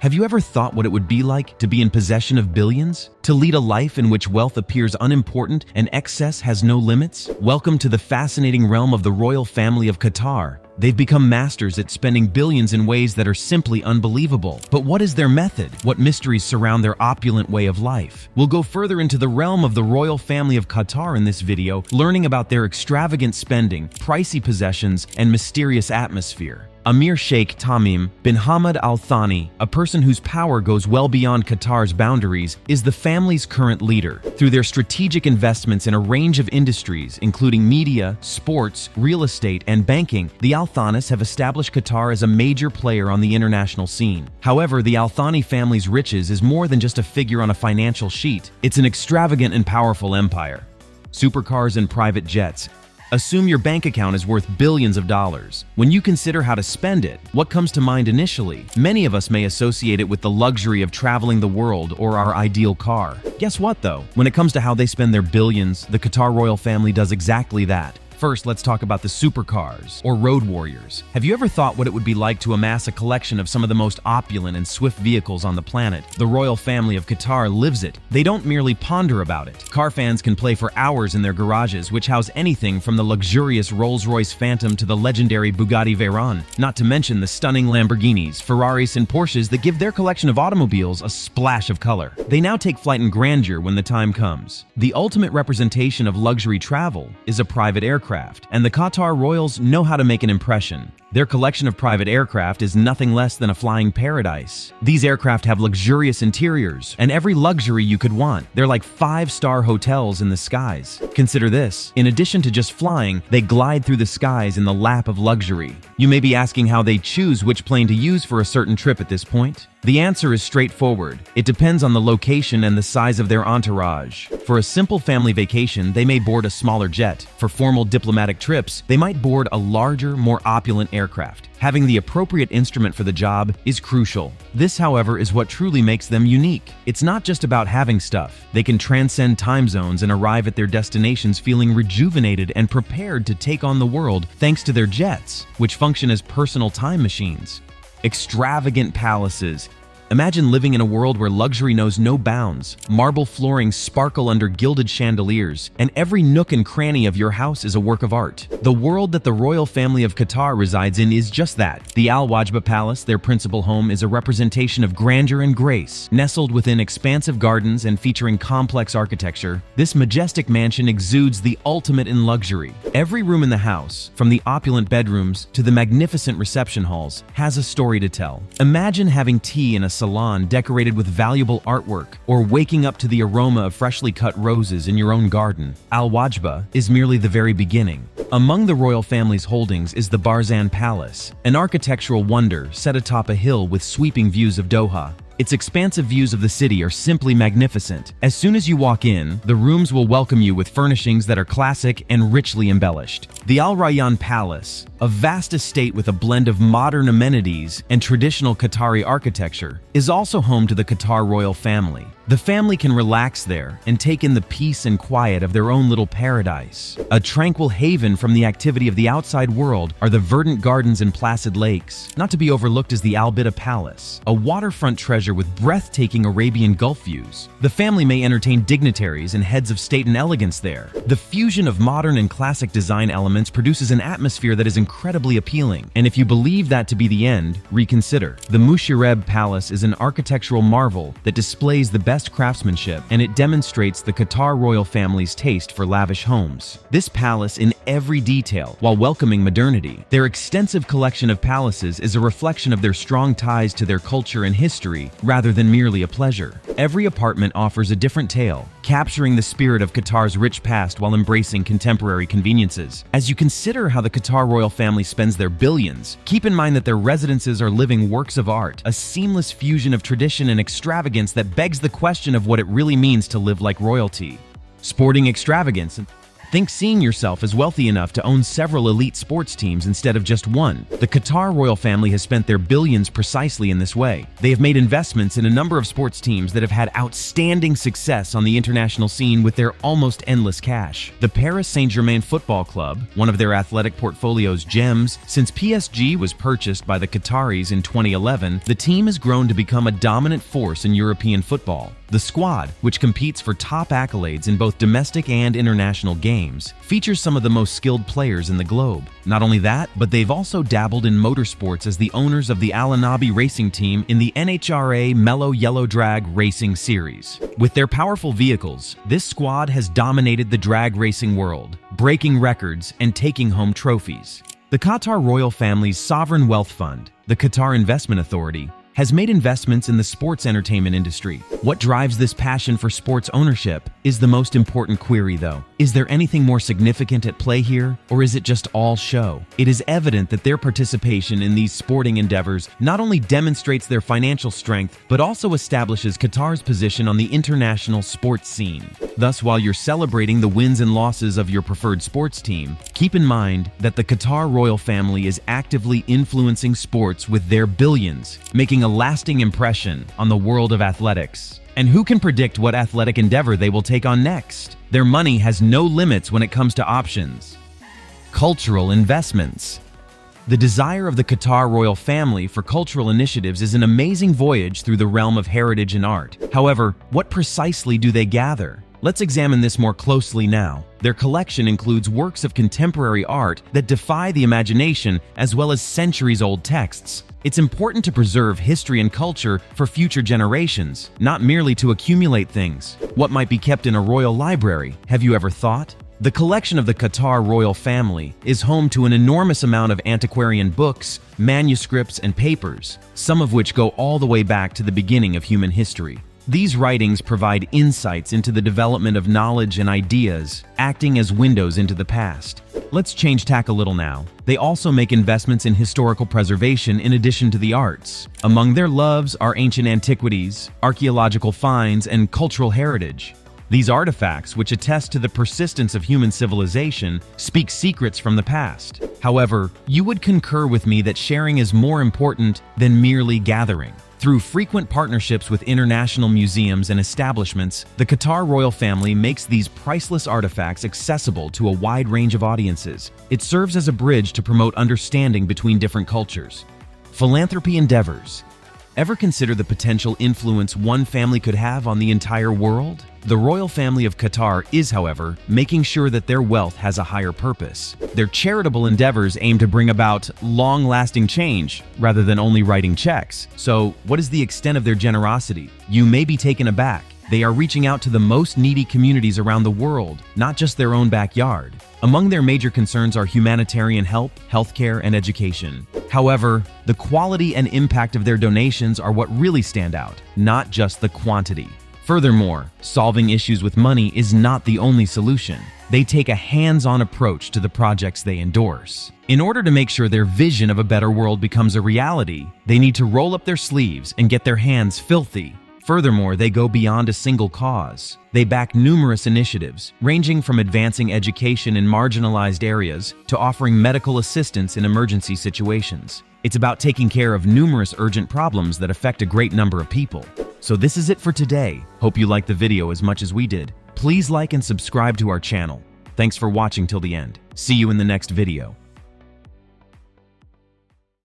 Have you ever thought what it would be like to be in possession of billions? To lead a life in which wealth appears unimportant and excess has no limits? Welcome to the fascinating realm of the royal family of Qatar. They've become masters at spending billions in ways that are simply unbelievable. But what is their method? What mysteries surround their opulent way of life? We'll go further into the realm of the royal family of Qatar in this video, learning about their extravagant spending, pricey possessions, and mysterious atmosphere. Emir Sheikh Tamim bin Hamad Al Thani, a person whose power goes well beyond Qatar's boundaries, is the family's current leader. Through their strategic investments in a range of industries, including media, sports, real estate, and banking, the Al Thanis have established Qatar as a major player on the international scene. However, the Al Thani family's riches is more than just a figure on a financial sheet. It's an extravagant and powerful empire. Supercars and private jets. Assume your bank account is worth billions of dollars. When you consider how to spend it, what comes to mind initially? Many of us may associate it with the luxury of traveling the world or our ideal car. Guess what though? When it comes to how they spend their billions, the Qatar royal family does exactly that. First, let's talk about the supercars, or road warriors. Have you ever thought what it would be like to amass a collection of some of the most opulent and swift vehicles on the planet? The royal family of Qatar lives it. They don't merely ponder about it. Car fans can play for hours in their garages, which house anything from the luxurious Rolls Royce Phantom to the legendary Bugatti Veyron, not to mention the stunning Lamborghinis, Ferraris, and Porsches that give their collection of automobiles a splash of color. They now take flight in grandeur when the time comes. The ultimate representation of luxury travel is a private aircraft. And the Qatar royals know how to make an impression. Their collection of private aircraft is nothing less than a flying paradise. These aircraft have luxurious interiors and every luxury you could want. They're like 5-star hotels in the skies. Consider this: in addition to just flying, they glide through the skies in the lap of luxury. You may be asking how they choose which plane to use for a certain trip at this point. The answer is straightforward. It depends on the location and the size of their entourage. For a simple family vacation, they may board a smaller jet. For formal diplomatic trips, they might board a larger, more opulent aircraft. Having the appropriate instrument for the job is crucial. This, however, is what truly makes them unique. It's not just about having stuff. They can transcend time zones and arrive at their destinations feeling rejuvenated and prepared to take on the world thanks to their jets, which function as personal time machines. Extravagant palaces. Imagine living in a world where luxury knows no bounds. Marble floorings sparkle under gilded chandeliers, and every nook and cranny of your house is a work of art. The world that the royal family of Qatar resides in is just that. The Wajba Palace, their principal home, is a representation of grandeur and grace. Nestled within expansive gardens and featuring complex architecture, this majestic mansion exudes the ultimate in luxury. Every room in the house, from the opulent bedrooms to the magnificent reception halls, has a story to tell. Imagine having tea in a salon decorated with valuable artwork, or waking up to the aroma of freshly cut roses in your own garden. Al-Wajba is merely the very beginning. Among the royal family's holdings is the Al-Rayyan Palace, an architectural wonder set atop a hill with sweeping views of Doha. Its expansive views of the city are simply magnificent. As soon as you walk in, the rooms will welcome you with furnishings that are classic and richly embellished. The Al-Rayyan Palace, a vast estate with a blend of modern amenities and traditional Qatari architecture, is also home to the Qatar royal family. The family can relax there and take in the peace and quiet of their own little paradise. A tranquil haven from the activity of the outside world are the verdant gardens and placid lakes. Not to be overlooked is the Al-Rayyan Palace, a waterfront treasure with breathtaking Arabian Gulf views. The family may entertain dignitaries and heads of state and elegance there. The fusion of modern and classic design elements produces an atmosphere that is incredibly appealing. And if you believe that to be the end, reconsider. The Al-Rayyan Palace is an architectural marvel that displays the best craftsmanship, and it demonstrates the Qatar royal family's taste for lavish homes. This palace in every detail, while welcoming modernity. Their extensive collection of palaces is a reflection of their strong ties to their culture and history, rather than merely a pleasure. Every apartment offers a different tale, capturing the spirit of Qatar's rich past while embracing contemporary conveniences. As you consider how the Qatar royal family spends their billions, keep in mind that their residences are living works of art, a seamless fusion of tradition and extravagance that begs the question of what it really means to live like royalty. Sporting extravagance. Think seeing yourself as wealthy enough to own several elite sports teams instead of just one. The Qatar royal family has spent their billions precisely in this way. They have made investments in a number of sports teams that have had outstanding success on the international scene with their almost endless cash. The Paris Saint-Germain Football Club, one of their athletic portfolio's gems, since PSG was purchased by the Qataris in 2011, the team has grown to become a dominant force in European football. The squad, which competes for top accolades in both domestic and international games, features some of the most skilled players in the globe. Not only that, but they've also dabbled in motorsports as the owners of the Al-Nabi racing team in the NHRA Mellow Yellow Drag Racing Series. With their powerful vehicles, this squad has dominated the drag racing world, breaking records and taking home trophies. The Qatar royal family's sovereign wealth fund, the Qatar Investment Authority, has made investments in the sports entertainment industry. What drives this passion for sports ownership is the most important query, though. Is there anything more significant at play here, or is it just all show? It is evident that their participation in these sporting endeavors not only demonstrates their financial strength, but also establishes Qatar's position on the international sports scene. Thus, while you're celebrating the wins and losses of your preferred sports team, keep in mind that the Qatar royal family is actively influencing sports with their billions, making a lasting impression on the world of athletics. And who can predict what athletic endeavor they will take on next? Their money has no limits when it comes to options. Cultural investments. The desire of the Qatar royal family for cultural initiatives is an amazing voyage through the realm of heritage and art. However, what precisely do they gather? Let's examine this more closely now. Their collection includes works of contemporary art that defy the imagination, as well as centuries-old texts. It's important to preserve history and culture for future generations, not merely to accumulate things. What might be kept in a royal library? Have you ever thought? The collection of the Qatar royal family is home to an enormous amount of antiquarian books, manuscripts, and papers, some of which go all the way back to the beginning of human history. These writings provide insights into the development of knowledge and ideas, acting as windows into the past. Let's change tack a little now. They also make investments in historical preservation in addition to the arts. Among their loves are ancient antiquities, archaeological finds, and cultural heritage. These artifacts, which attest to the persistence of human civilization, speak secrets from the past. However, you would concur with me that sharing is more important than merely gathering. Through frequent partnerships with international museums and establishments, the Qatar royal family makes these priceless artifacts accessible to a wide range of audiences. It serves as a bridge to promote understanding between different cultures. Philanthropy endeavors. Ever consider the potential influence one family could have on the entire world? The royal family of Qatar is, however, making sure that their wealth has a higher purpose. Their charitable endeavors aim to bring about long-lasting change rather than only writing checks. So, what is the extent of their generosity? You may be taken aback. They are reaching out to the most needy communities around the world, not just their own backyard. Among their major concerns are humanitarian help, healthcare, and education. However, the quality and impact of their donations are what really stand out, not just the quantity. Furthermore, solving issues with money is not the only solution. They take a hands-on approach to the projects they endorse. In order to make sure their vision of a better world becomes a reality, they need to roll up their sleeves and get their hands filthy. Furthermore, they go beyond a single cause. They back numerous initiatives, ranging from advancing education in marginalized areas to offering medical assistance in emergency situations. It's about taking care of numerous urgent problems that affect a great number of people. So this is it for today. Hope you liked the video as much as we did. Please like and subscribe to our channel. Thanks for watching till the end. See you in the next video.